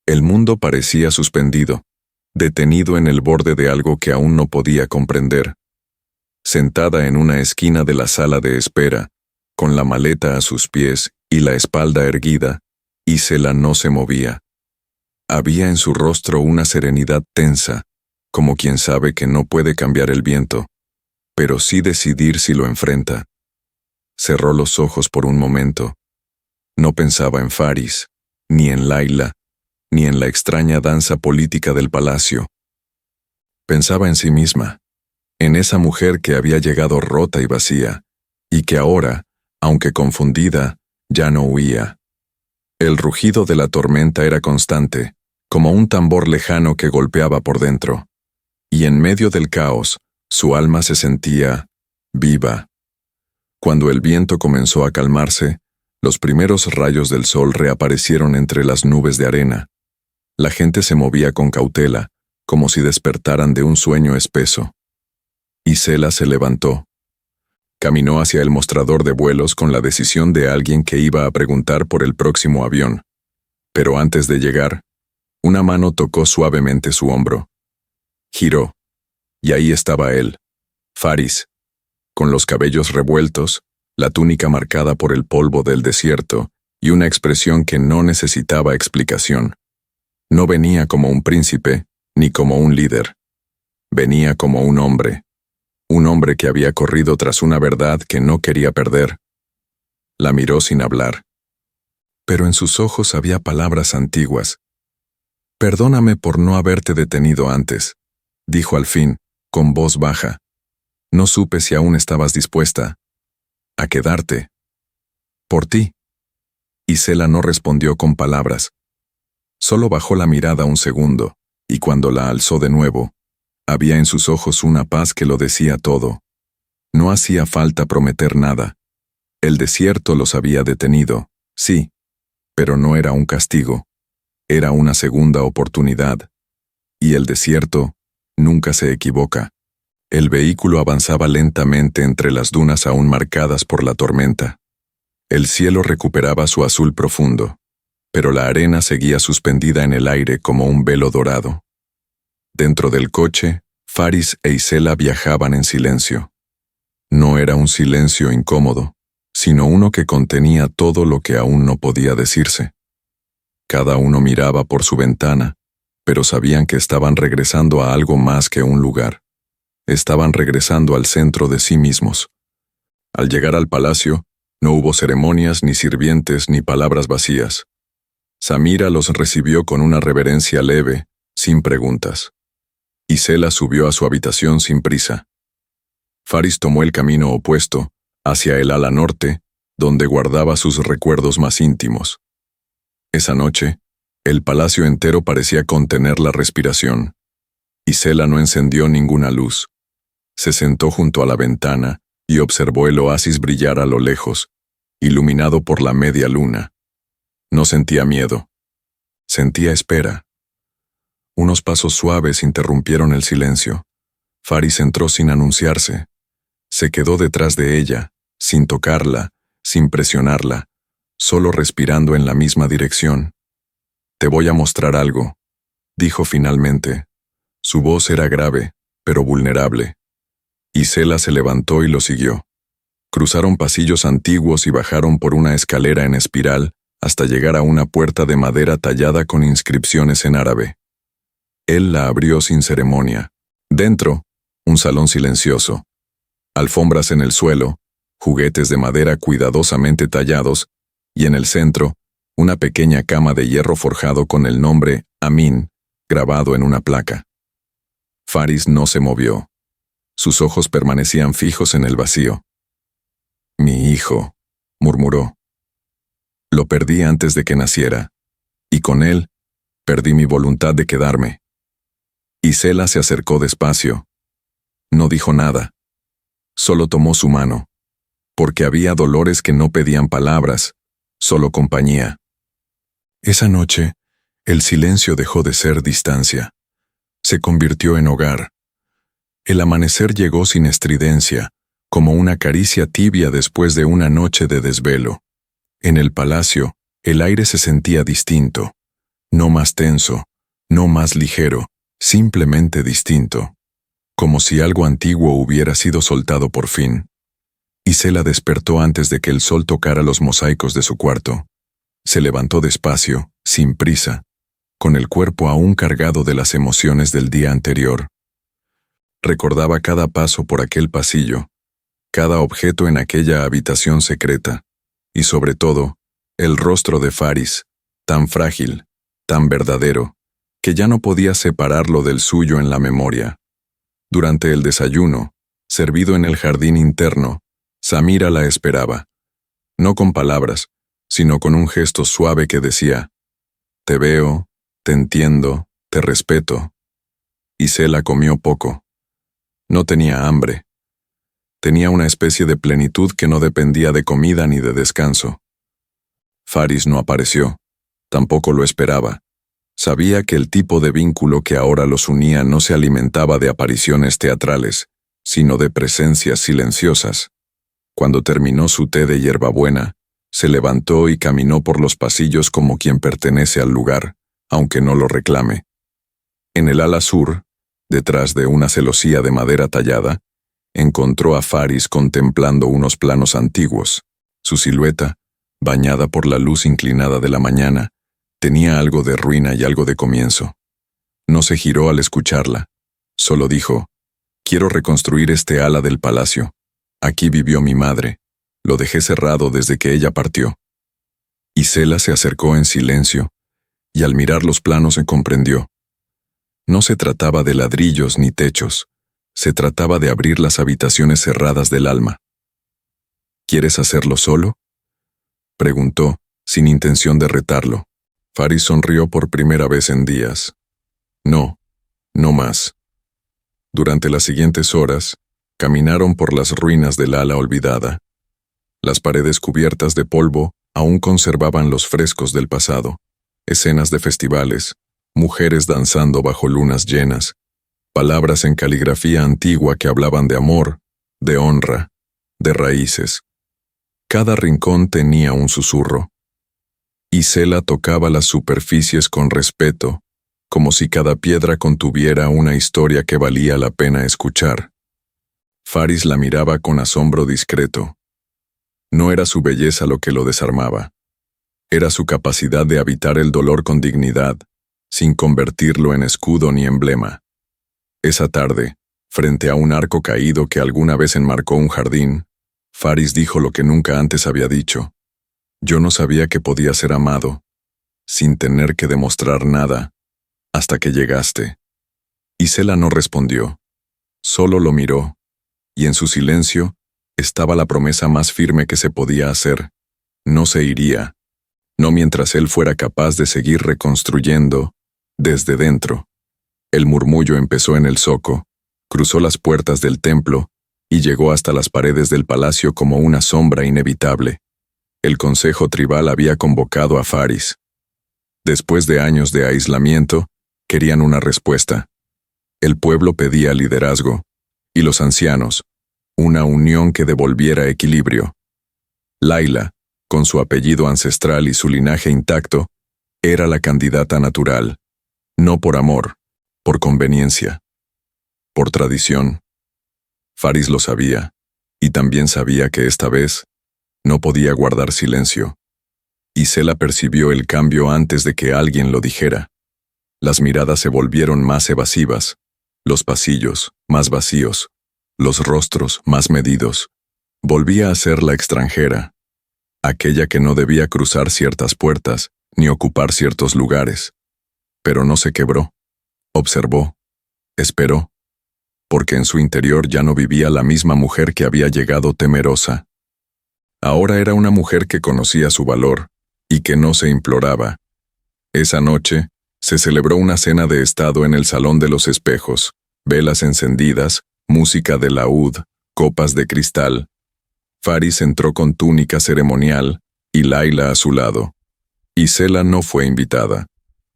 El mundo parecía suspendido, detenido en el borde de algo que aún no podía comprender. Sentada en una esquina de la sala de espera, con la maleta a sus pies y la espalda erguida, Isela no se movía. Había en su rostro una serenidad tensa, como quien sabe que no puede cambiar el viento, pero sí decidir si lo enfrenta. Cerró los ojos por un momento. No pensaba en Faris, ni en Laila, ni en la extraña danza política del palacio. Pensaba en sí misma, en esa mujer que había llegado rota y vacía, y que ahora, aunque confundida, ya no huía. El rugido de la tormenta era constante, como un tambor lejano que golpeaba por dentro. Y en medio del caos, su alma se sentía viva. Cuando el viento comenzó a calmarse, los primeros rayos del sol reaparecieron entre las nubes de arena. La gente se movía con cautela, como si despertaran de un sueño espeso. Isela se levantó. Caminó hacia el mostrador de vuelos con la decisión de alguien que iba a preguntar por el próximo avión. Pero antes de llegar, una mano tocó suavemente su hombro. Giró, y ahí estaba él, Faris, con los cabellos revueltos, la túnica marcada por el polvo del desierto y una expresión que no necesitaba explicación. No venía como un príncipe, ni como un líder. Venía como un hombre que había corrido tras una verdad que no quería perder. La miró sin hablar. Pero en sus ojos había palabras antiguas. «Perdóname por no haberte detenido antes», dijo al fin, con voz baja. «No supe si aún estabas dispuesta a quedarte. Por ti». Isela no respondió con palabras. Solo bajó la mirada un segundo, y cuando la alzó de nuevo, había en sus ojos una paz que lo decía todo. No hacía falta prometer nada. El desierto los había detenido, sí, pero no era un castigo. Era una segunda oportunidad. Y el desierto nunca se equivoca. El vehículo avanzaba lentamente entre las dunas aún marcadas por la tormenta. El cielo recuperaba su azul profundo, pero la arena seguía suspendida en el aire como un velo dorado. Dentro del coche, Faris e Isela viajaban en silencio. No era un silencio incómodo, sino uno que contenía todo lo que aún no podía decirse. Cada uno miraba por su ventana, pero sabían que estaban regresando a algo más que un lugar. Estaban regresando al centro de sí mismos. Al llegar al palacio, no hubo ceremonias, ni sirvientes, ni palabras vacías. Samira los recibió con una reverencia leve, sin preguntas. Isela subió a su habitación sin prisa. Faris tomó el camino opuesto, hacia el ala norte, donde guardaba sus recuerdos más íntimos. Esa noche, el palacio entero parecía contener la respiración. Isela no encendió ninguna luz. Se sentó junto a la ventana y observó el oasis brillar a lo lejos, iluminado por la media luna. No sentía miedo. Sentía espera. Unos pasos suaves interrumpieron el silencio. Faris entró sin anunciarse. Se quedó detrás de ella, sin tocarla, sin presionarla, solo respirando en la misma dirección. «Te voy a mostrar algo», dijo finalmente. Su voz era grave, pero vulnerable. Isela se levantó y lo siguió. Cruzaron pasillos antiguos y bajaron por una escalera en espiral hasta llegar a una puerta de madera tallada con inscripciones en árabe. Él la abrió sin ceremonia. Dentro, un salón silencioso. Alfombras en el suelo, juguetes de madera cuidadosamente tallados, y en el centro, una pequeña cama de hierro forjado con el nombre Amin grabado en una placa. Faris no se movió. Sus ojos permanecían fijos en el vacío. «Mi hijo», murmuró. «Lo perdí antes de que naciera, y con él perdí mi voluntad de quedarme». Isela se acercó despacio. No dijo nada. Solo tomó su mano, porque había dolores que no pedían palabras, solo compañía. Esa noche, el silencio dejó de ser distancia. Se convirtió en hogar. El amanecer llegó sin estridencia, como una caricia tibia después de una noche de desvelo. En el palacio, el aire se sentía distinto, no más tenso, no más ligero, simplemente distinto, como si algo antiguo hubiera sido soltado por fin. Isela despertó antes de que el sol tocara los mosaicos de su cuarto. Se levantó despacio, sin prisa, con el cuerpo aún cargado de las emociones del día anterior. Recordaba cada paso por aquel pasillo, cada objeto en aquella habitación secreta, y sobre todo, el rostro de Faris, tan frágil, tan verdadero, que ya no podía separarlo del suyo en la memoria. Durante el desayuno, servido en el jardín interno, Samira la esperaba, no con palabras, sino con un gesto suave que decía: «Te veo, te entiendo, te respeto». Isela comió poco. No tenía hambre. Tenía una especie de plenitud que no dependía de comida ni de descanso. Faris no apareció. Tampoco lo esperaba. Sabía que el tipo de vínculo que ahora los unía no se alimentaba de apariciones teatrales, sino de presencias silenciosas. Cuando terminó su té de hierbabuena, se levantó y caminó por los pasillos como quien pertenece al lugar, aunque no lo reclame. En el ala sur, detrás de una celosía de madera tallada, encontró a Faris contemplando unos planos antiguos. Su silueta, bañada por la luz inclinada de la mañana, tenía algo de ruina y algo de comienzo. No se giró al escucharla. Solo dijo: «Quiero reconstruir este ala del palacio. Aquí vivió mi madre. Lo dejé cerrado desde que ella partió». Isela se acercó en silencio, y al mirar los planos se comprendió. No se trataba de ladrillos ni techos. Se trataba de abrir las habitaciones cerradas del alma. «¿Quieres hacerlo solo?», preguntó, sin intención de retarlo. Faris sonrió por primera vez en días. «No, no más». Durante las siguientes horas, caminaron por las ruinas del ala olvidada. Las paredes cubiertas de polvo aún conservaban los frescos del pasado, escenas de festivales, mujeres danzando bajo lunas llenas, palabras en caligrafía antigua que hablaban de amor, de honra, de raíces. Cada rincón tenía un susurro. Isela tocaba las superficies con respeto, como si cada piedra contuviera una historia que valía la pena escuchar. Faris la miraba con asombro discreto. No era su belleza lo que lo desarmaba. Era su capacidad de habitar el dolor con dignidad, sin convertirlo en escudo ni emblema. Esa tarde, frente a un arco caído que alguna vez enmarcó un jardín, Faris dijo lo que nunca antes había dicho. «Yo no sabía que podía ser amado, sin tener que demostrar nada, hasta que llegaste. Isela no respondió. Solo lo miró, y en su silencio estaba la promesa más firme que se podía hacer. No se iría, no mientras él fuera capaz de seguir reconstruyendo desde dentro. El murmullo empezó en el zoco, cruzó las puertas del templo y llegó hasta las paredes del palacio como una sombra inevitable. El consejo tribal había convocado a Faris. Después de años de aislamiento, querían una respuesta. El pueblo pedía liderazgo, y los ancianos, una unión que devolviera equilibrio. Laila, con su apellido ancestral y su linaje intacto, era la candidata natural, no por amor, por conveniencia, por tradición. Faris lo sabía, y también sabía que esta vez no podía guardar silencio. Isela percibió el cambio antes de que alguien lo dijera. Las miradas se volvieron más evasivas, los pasillos más vacíos, los rostros más medidos. Volvía a ser la extranjera, aquella que no debía cruzar ciertas puertas ni ocupar ciertos lugares. Pero no se quebró. Observó, esperó, porque en su interior ya no vivía la misma mujer que había llegado temerosa. Ahora era una mujer que conocía su valor y que no se imploraba. Esa noche se celebró una cena de estado en el Salón de los Espejos, velas encendidas, música de laúd, copas de cristal. Faris entró con túnica ceremonial y Laila a su lado. Isela no fue invitada,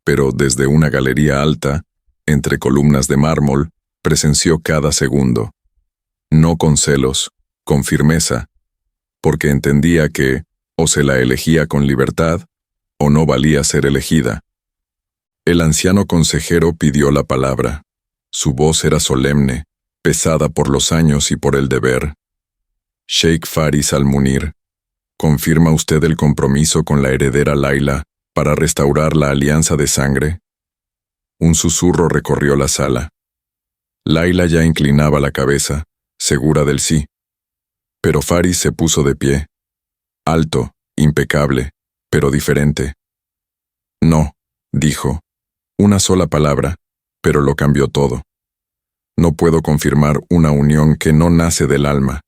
pero desde una galería alta, entre columnas de mármol, presenció cada segundo. No con celos, con firmeza, porque entendía que o se la elegía con libertad, o no valía ser elegida. El anciano consejero pidió la palabra. Su voz era solemne, pesada por los años y por el deber. Sheikh Faris al-Munir, ¿confirma usted el compromiso con la heredera Laila para restaurar la alianza de sangre? Un susurro recorrió la sala. Laila ya inclinaba la cabeza, segura del sí. Pero Faris se puso de pie. Alto, impecable, pero diferente. No, dijo. Una sola palabra, pero lo cambió todo. No puedo confirmar una unión que no nace del alma.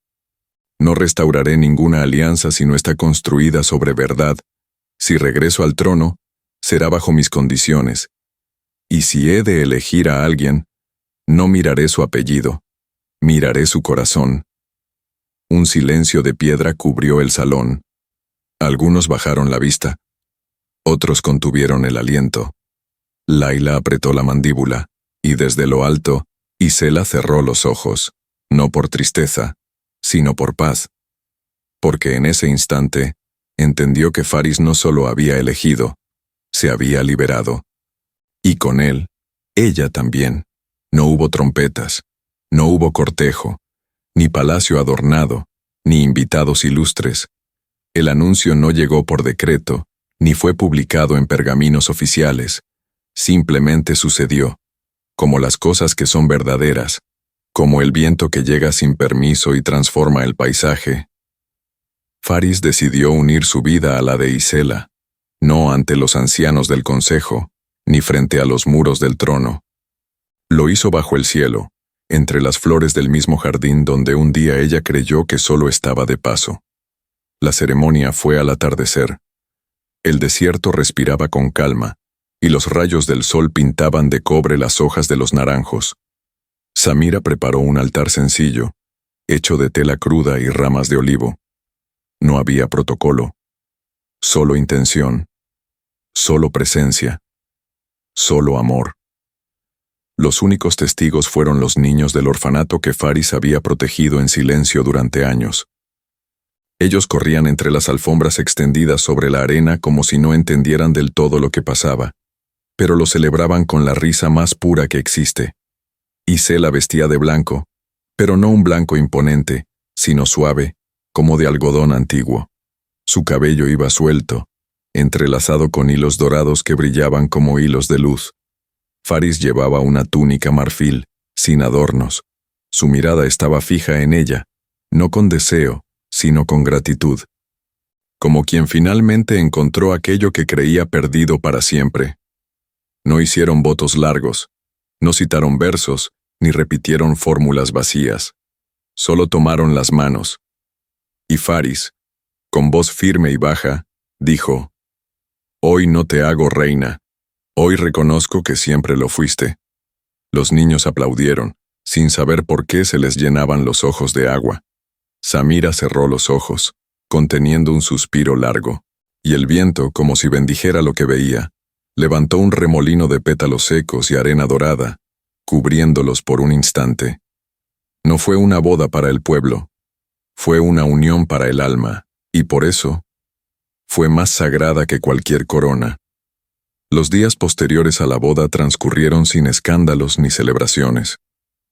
No restauraré ninguna alianza si no está construida sobre verdad. Si regreso al trono, será bajo mis condiciones. Y si he de elegir a alguien, no miraré su apellido, miraré su corazón. Un silencio de piedra cubrió el salón. Algunos bajaron la vista. Otros contuvieron el aliento. Laila apretó la mandíbula, y desde lo alto, Isela cerró los ojos, no por tristeza, sino por paz. Porque en ese instante, entendió que Faris no solo había elegido, se había liberado. Y con él, ella también. No hubo trompetas, no hubo cortejo, ni palacio adornado, ni invitados ilustres. El anuncio no llegó por decreto, ni fue publicado en pergaminos oficiales. Simplemente sucedió, como las cosas que son verdaderas, como el viento que llega sin permiso y transforma el paisaje. Faris decidió unir su vida a la de Isela, no ante los ancianos del consejo, ni frente a los muros del trono. Lo hizo bajo el cielo, entre las flores del mismo jardín donde un día ella creyó que solo estaba de paso. La ceremonia fue al atardecer. El desierto respiraba con calma, y los rayos del sol pintaban de cobre las hojas de los naranjos. Samira preparó un altar sencillo, hecho de tela cruda y ramas de olivo. No había protocolo, solo intención, solo presencia, solo amor. Los únicos testigos fueron los niños del orfanato que Faris había protegido en silencio durante años. Ellos corrían entre las alfombras extendidas sobre la arena como si no entendieran del todo lo que pasaba, pero lo celebraban con la risa más pura que existe. Isela vestía de blanco, pero no un blanco imponente, sino suave, como de algodón antiguo. Su cabello iba suelto, entrelazado con hilos dorados que brillaban como hilos de luz. Faris llevaba una túnica marfil, sin adornos. Su mirada estaba fija en ella, no con deseo, sino con gratitud. Como quien finalmente encontró aquello que creía perdido para siempre. No hicieron votos largos, no citaron versos, ni repitieron fórmulas vacías. Solo tomaron las manos. Y Faris, con voz firme y baja, dijo: «Hoy no te hago reina. Hoy reconozco que siempre lo fuiste». Los niños aplaudieron, sin saber por qué se les llenaban los ojos de agua. Samira cerró los ojos, conteniendo un suspiro largo, y el viento, como si bendijera lo que veía, levantó un remolino de pétalos secos y arena dorada, cubriéndolos por un instante. No fue una boda para el pueblo, fue una unión para el alma, y por eso fue más sagrada que cualquier corona. Los días posteriores a la boda transcurrieron sin escándalos ni celebraciones.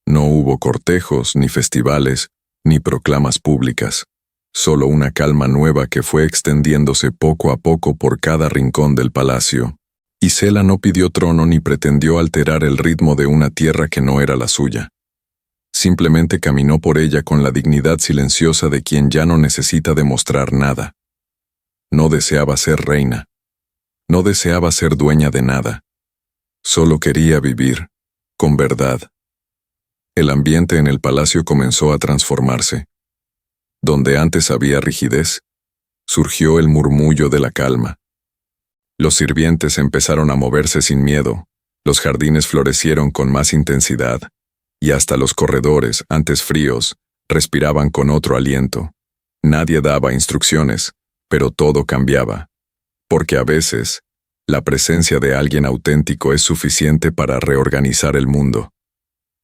No hubo cortejos, ni festivales, ni proclamas públicas. Solo una calma nueva que fue extendiéndose poco a poco por cada rincón del palacio. Isela no pidió trono ni pretendió alterar el ritmo de una tierra que no era la suya. Simplemente caminó por ella con la dignidad silenciosa de quien ya no necesita demostrar nada. No deseaba ser reina. No deseaba ser dueña de nada. Solo quería vivir, con verdad. El ambiente en el palacio comenzó a transformarse. Donde antes había rigidez, surgió el murmullo de la calma. Los sirvientes empezaron a moverse sin miedo, los jardines florecieron con más intensidad, y hasta los corredores, antes fríos, respiraban con otro aliento. Nadie daba instrucciones, pero todo cambiaba. Porque a veces, la presencia de alguien auténtico es suficiente para reorganizar el mundo.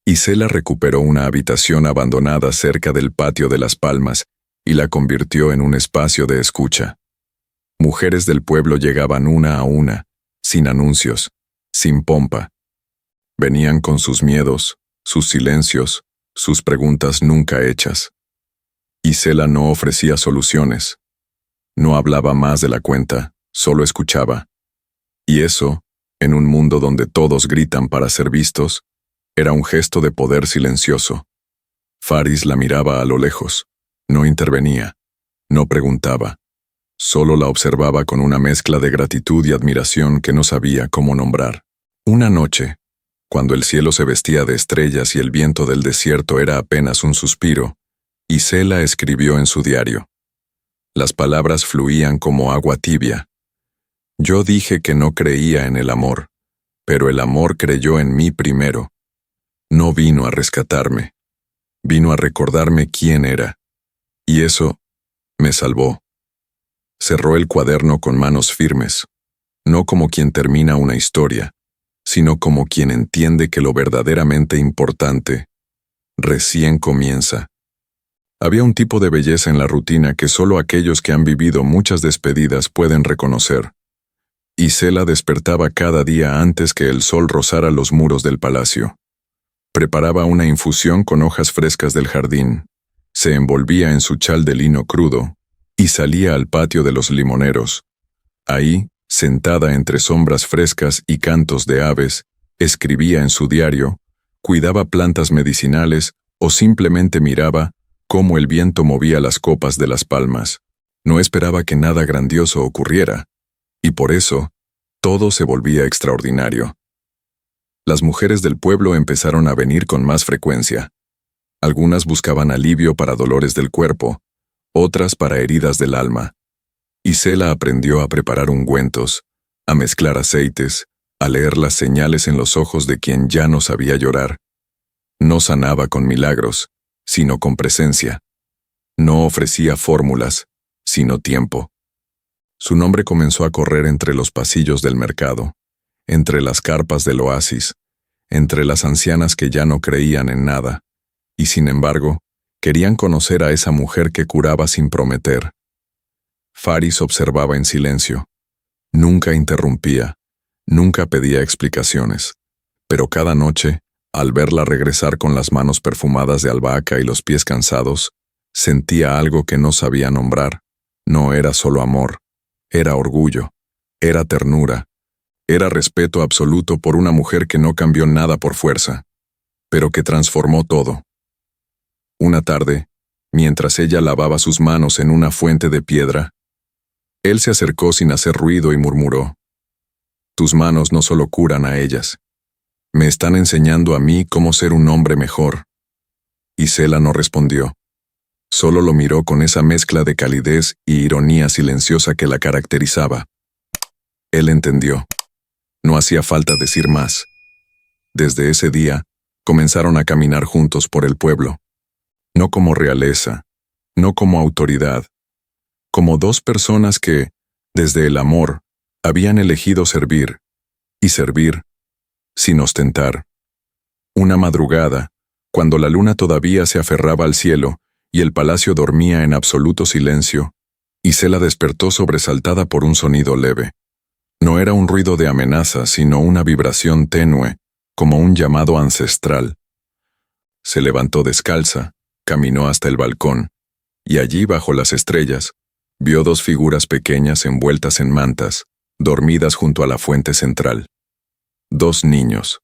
Isela recuperó una habitación abandonada cerca del patio de las Palmas y la convirtió en un espacio de escucha. Mujeres del pueblo llegaban una a una, sin anuncios, sin pompa. Venían con sus miedos, sus silencios, sus preguntas nunca hechas. Isela no ofrecía soluciones. No hablaba más de la cuenta, solo escuchaba. Y eso, en un mundo donde todos gritan para ser vistos, era un gesto de poder silencioso. Faris la miraba a lo lejos. No intervenía. No preguntaba. Solo la observaba con una mezcla de gratitud y admiración que no sabía cómo nombrar. Una noche, cuando el cielo se vestía de estrellas y el viento del desierto era apenas un suspiro, Isela escribió en su diario. Las palabras fluían como agua tibia. Yo dije que no creía en el amor, pero el amor creyó en mí primero. No vino a rescatarme, vino a recordarme quién era. Y eso me salvó. Cerró el cuaderno con manos firmes, no como quien termina una historia, sino como quien entiende que lo verdaderamente importante recién comienza. Había un tipo de belleza en la rutina que solo aquellos que han vivido muchas despedidas pueden reconocer. Isela despertaba cada día antes que el sol rozara los muros del palacio. Preparaba una infusión con hojas frescas del jardín, se envolvía en su chal de lino crudo y salía al patio de los limoneros. Ahí, sentada entre sombras frescas y cantos de aves, escribía en su diario, cuidaba plantas medicinales o simplemente miraba cómo el viento movía las copas de las palmas. No esperaba que nada grandioso ocurriera, y por eso, todo se volvía extraordinario. Las mujeres del pueblo empezaron a venir con más frecuencia. Algunas buscaban alivio para dolores del cuerpo, otras para heridas del alma. Isela aprendió a preparar ungüentos, a mezclar aceites, a leer las señales en los ojos de quien ya no sabía llorar. No sanaba con milagros, sino con presencia. No ofrecía fórmulas, sino tiempo. Su nombre comenzó a correr entre los pasillos del mercado, entre las carpas del oasis, entre las ancianas que ya no creían en nada, y sin embargo, querían conocer a esa mujer que curaba sin prometer. Faris observaba en silencio. Nunca interrumpía, nunca pedía explicaciones, pero cada noche, al verla regresar con las manos perfumadas de albahaca y los pies cansados, sentía algo que no sabía nombrar. No era solo amor, era orgullo, era ternura, era respeto absoluto por una mujer que no cambió nada por fuerza, pero que transformó todo. Una tarde, mientras ella lavaba sus manos en una fuente de piedra, él se acercó sin hacer ruido y murmuró: Tus manos no solo curan a ellas. Me están enseñando a mí cómo ser un hombre mejor. Isela no respondió. Solo lo miró con esa mezcla de calidez y ironía silenciosa que la caracterizaba. Él entendió. No hacía falta decir más. Desde ese día, comenzaron a caminar juntos por el pueblo. No como realeza, no como autoridad, como dos personas que, desde el amor, habían elegido servir, y servir, sin ostentar. Una madrugada, cuando la luna todavía se aferraba al cielo y el palacio dormía en absoluto silencio, Isela despertó sobresaltada por un sonido leve. No era un ruido de amenaza, sino una vibración tenue, como un llamado ancestral. Se levantó descalza, caminó hasta el balcón, y allí bajo las estrellas, vio dos figuras pequeñas envueltas en mantas, dormidas junto a la fuente central. Dos niños,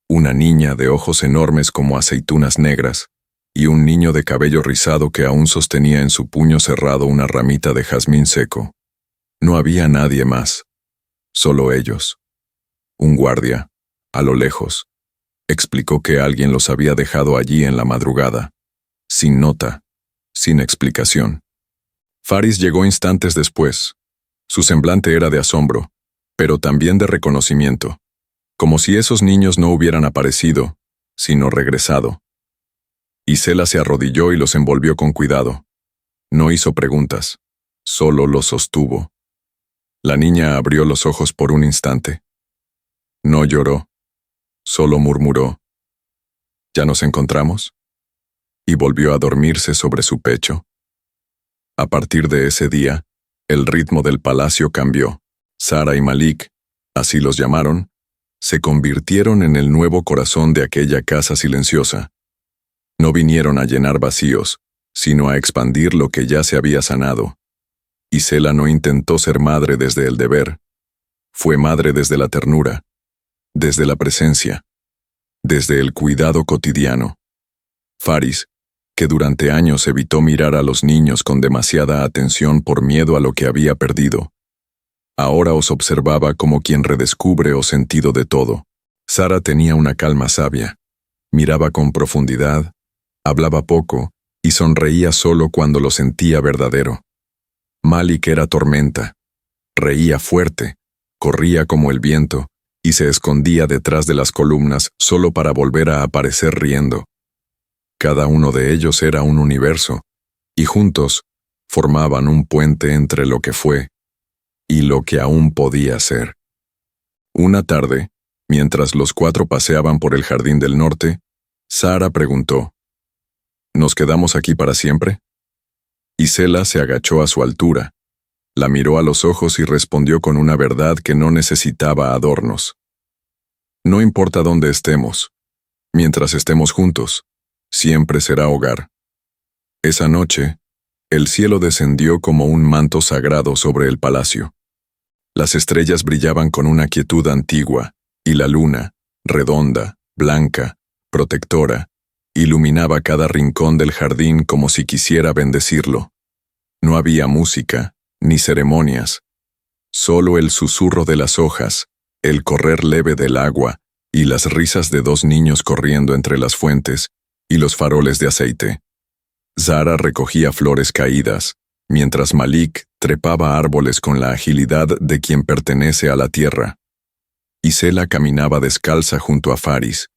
una niña de ojos enormes como aceitunas negras, y un niño de cabello rizado que aún sostenía en su puño cerrado una ramita de jazmín seco. No había nadie más, solo ellos. Un guardia, a lo lejos, explicó que alguien los había dejado allí en la madrugada, sin nota, sin explicación. Faris llegó instantes después. Su semblante era de asombro, pero también de reconocimiento, como si esos niños no hubieran aparecido, sino regresado. Isela se arrodilló y los envolvió con cuidado. No hizo preguntas, solo los sostuvo. La niña abrió los ojos por un instante. No lloró, solo murmuró: ¿Ya nos encontramos? Y volvió a dormirse sobre su pecho. A partir de ese día, el ritmo del palacio cambió. Sara y Malik, así los llamaron, se convirtieron en el nuevo corazón de aquella casa silenciosa. No vinieron a llenar vacíos, sino a expandir lo que ya se había sanado. Isela no intentó ser madre desde el deber. Fue madre desde la ternura, desde la presencia, desde el cuidado cotidiano. Faris, que durante años evitó mirar a los niños con demasiada atención por miedo a lo que había perdido, ahora os observaba como quien redescubre o sentido de todo. Sara tenía una calma sabia. Miraba con profundidad, hablaba poco y sonreía solo cuando lo sentía verdadero. Malik era tormenta. Reía fuerte, corría como el viento y se escondía detrás de las columnas solo para volver a aparecer riendo. Cada uno de ellos era un universo, y juntos formaban un puente entre lo que fue y lo que aún podía ser. Una tarde, mientras los cuatro paseaban por el jardín del norte, Sara preguntó: ¿Nos quedamos aquí para siempre? Isela se agachó a su altura, la miró a los ojos y respondió con una verdad que no necesitaba adornos. No importa dónde estemos, mientras estemos juntos, siempre será hogar. Esa noche, el cielo descendió como un manto sagrado sobre el palacio. Las estrellas brillaban con una quietud antigua, y la luna, redonda, blanca, protectora, iluminaba cada rincón del jardín como si quisiera bendecirlo. No había música, ni ceremonias, solo el susurro de las hojas, el correr leve del agua y las risas de dos niños corriendo entre las fuentes y los faroles de aceite. Sara recogía flores caídas, mientras Malik trepaba árboles con la agilidad de quien pertenece a la tierra. Isela caminaba descalza junto a Faris.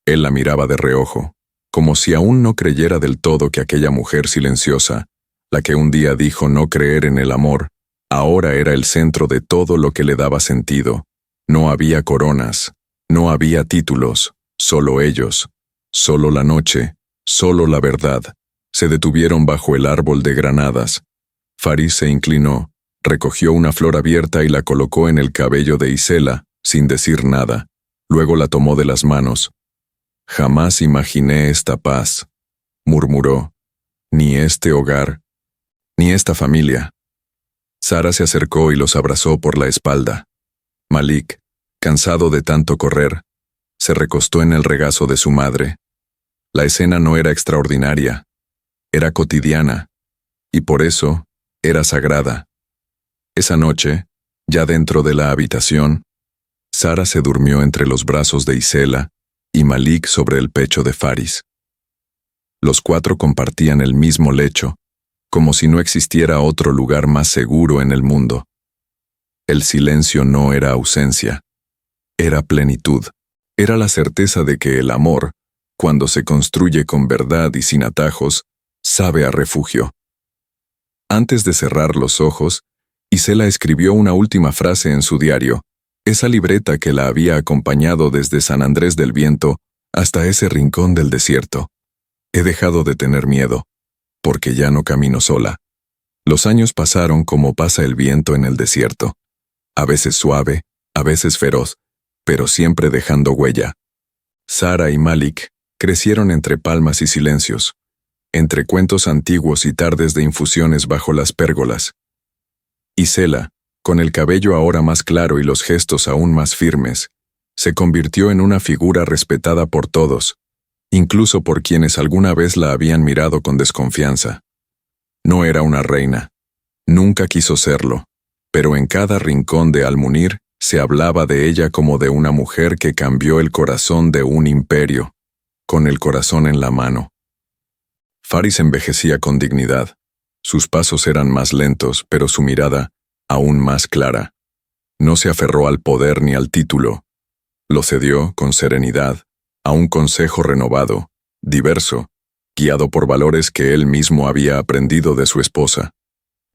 Él la miraba de reojo, como si aún no creyera del todo que aquella mujer silenciosa, la que un día dijo no creer en el amor, ahora era el centro de todo lo que le daba sentido. No había coronas, no había títulos, solo ellos, solo la noche, solo la verdad. Se detuvieron bajo el árbol de granadas. Faris se inclinó, recogió una flor abierta y la colocó en el cabello de Isela, sin decir nada. Luego la tomó de las manos. «Jamás imaginé esta paz», murmuró, «ni este hogar, ni esta familia». Sara se acercó y los abrazó por la espalda. Malik, cansado de tanto correr, se recostó en el regazo de su madre. La escena no era extraordinaria, era cotidiana, y por eso, era sagrada. Esa noche, ya dentro de la habitación, Sara se durmió entre los brazos de Isela y Malik sobre el pecho de Faris. Los cuatro compartían el mismo lecho, como si no existiera otro lugar más seguro en el mundo. El silencio no era ausencia, era plenitud. Era la certeza de que el amor, cuando se construye con verdad y sin atajos, sabe a refugio. Antes de cerrar los ojos, Isela escribió una última frase en su diario, esa libreta que la había acompañado desde San Andrés del Viento hasta ese rincón del desierto. He dejado de tener miedo, porque ya no camino sola. Los años pasaron como pasa el viento en el desierto, a veces suave, a veces feroz, pero siempre dejando huella. Sara y Malik crecieron entre palmas y silencios, entre cuentos antiguos y tardes de infusiones bajo las pérgolas. Isela, con el cabello ahora más claro y los gestos aún más firmes, se convirtió en una figura respetada por todos, incluso por quienes alguna vez la habían mirado con desconfianza. No era una reina, nunca quiso serlo, pero en cada rincón de Almunir se hablaba de ella como de una mujer que cambió el corazón de un imperio, con el corazón en la mano. Faris envejecía con dignidad. Sus pasos eran más lentos, pero su mirada, aún más clara. No se aferró al poder ni al título. Lo cedió, con serenidad, a un consejo renovado, diverso, guiado por valores que él mismo había aprendido de su esposa.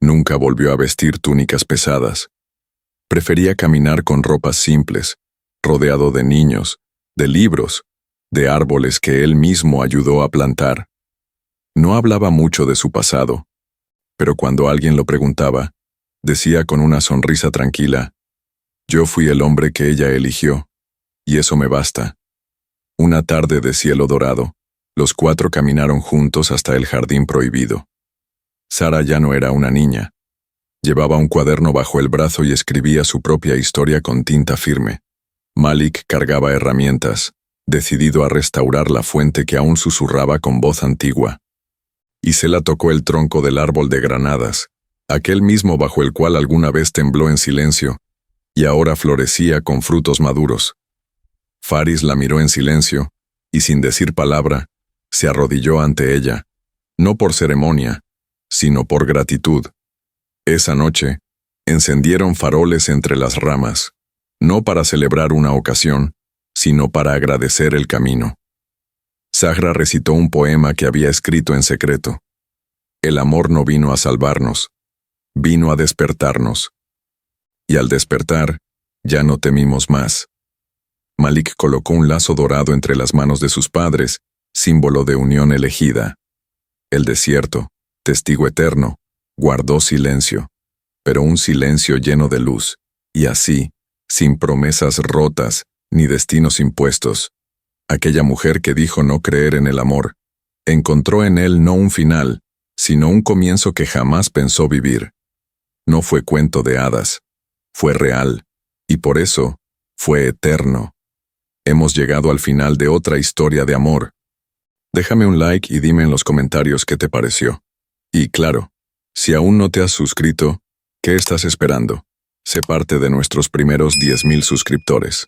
Nunca volvió a vestir túnicas pesadas. Prefería caminar con ropas simples, rodeado de niños, de libros, de árboles que él mismo ayudó a plantar. No hablaba mucho de su pasado, pero cuando alguien lo preguntaba, decía con una sonrisa tranquila, «Yo fui el hombre que ella eligió, y eso me basta». Una tarde de cielo dorado, los cuatro caminaron juntos hasta el jardín prohibido. Sara ya no era una niña. Llevaba un cuaderno bajo el brazo y escribía su propia historia con tinta firme. Malik cargaba herramientas, decidido a restaurar la fuente que aún susurraba con voz antigua. Isela tocó el tronco del árbol de granadas, aquel mismo bajo el cual alguna vez tembló en silencio, y ahora florecía con frutos maduros. Faris la miró en silencio, y sin decir palabra, se arrodilló ante ella, no por ceremonia, sino por gratitud. Esa noche, encendieron faroles entre las ramas, no para celebrar una ocasión, sino para agradecer el camino. Zahra recitó un poema que había escrito en secreto. El amor no vino a salvarnos, vino a despertarnos. Y al despertar, ya no temimos más. Malik colocó un lazo dorado entre las manos de sus padres, símbolo de unión elegida. El desierto, testigo eterno, guardó silencio, pero un silencio lleno de luz, y así, sin promesas rotas ni destinos impuestos. Aquella mujer que dijo no creer en el amor, encontró en él no un final, sino un comienzo que jamás pensó vivir. No fue cuento de hadas, fue real, y por eso, fue eterno. Hemos llegado al final de otra historia de amor. Déjame un like y dime en los comentarios qué te pareció. Y claro, si aún no te has suscrito, ¿qué estás esperando? Sé parte de nuestros primeros 10,000 suscriptores.